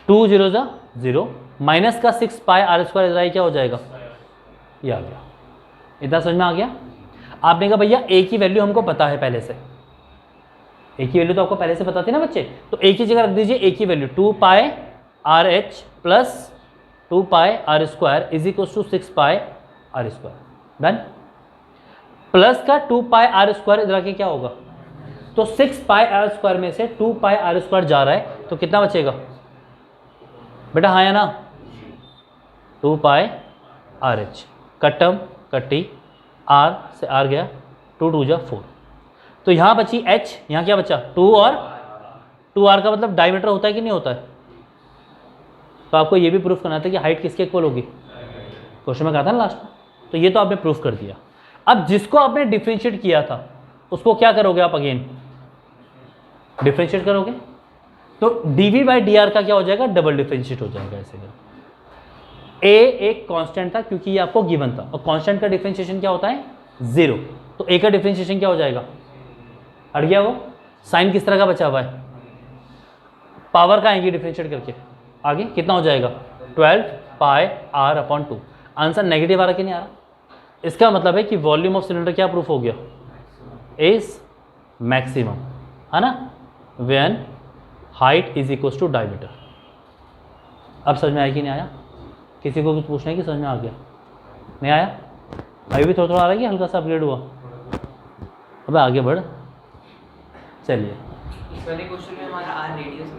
2 0 0, माइनस का 6 पाई आर स्क्वायर इधर क्या हो जाएगा, ये आ गया। इतना समझ में आ गया। आपने कहा भैया ए की वैल्यू हमको पता है पहले से, ए की वैल्यू तो आपको पहले से पता थी ना बच्चे, तो ए की जगह रख दीजिए ए की value 2 pi R H plus 2 pi are square is equal to 6 pi are square, done. Plus का 2 पाई आर स्क्वायर इधर आके क्या होगा, तो 6 पाई आर स्क्वायर में से 2 पाई आर स्क्वायर जा रहा है तो कितना बचेगा बेटा, हाँ या ना, 2 पाई आर एच, कटम कट्टी, आर से आर गया, 2 2 जा 4, तो यहाँ बची h, यहाँ क्या बचा 2 और 2r का मतलब डायमीटर होता है कि नहीं होता है। तो आपको ये भी प्रूफ करना था कि हाइट किसके इक्वल होगी, क्वेश्चन में कहा था ना लास्ट में, तो ये तो आपने प्रूफ कर दिया। अब जिसको आपने डिफरेंशिएट किया था उसको क्या करोगे आप, अगेन डिफरेंशिएट करोगे, तो dv बाई डी आर का क्या हो जाएगा, डबल डिफरेंशिएट हो जाएगा ऐसे। a एक कांस्टेंट था क्योंकि ये आपको गिवन था, और कांस्टेंट का डिफरेंशिएशन क्या होता है 0, तो a का डिफरेंशिएशन क्या हो जाएगा, हट गया वो, साइन किस तरह का बचा हुआ है, पावर का आएंगे डिफरेंशिएट करके, आगे कितना हो जाएगा 12 pi r upon 2। Answer negative आ रहा कि नहीं आ रहा, इसका मतलब है कि वॉल्यूम ऑफ सिलेंडर क्या प्रूफ हो गया, इज मैक्सिमम, है ना, when height is equal to diameter. अब समझ में आया कि नहीं आया, किसी को कुछ पूछना है कि समझ में आ गया, नहीं आया, अभी भी थोड़ा थोड़ा आ रहा है कि हल्का सा अपग्रेड हुआ, अब आगे बढ़, चलिए। इस वाले क्वेश्चन में हमारा आर रेडियस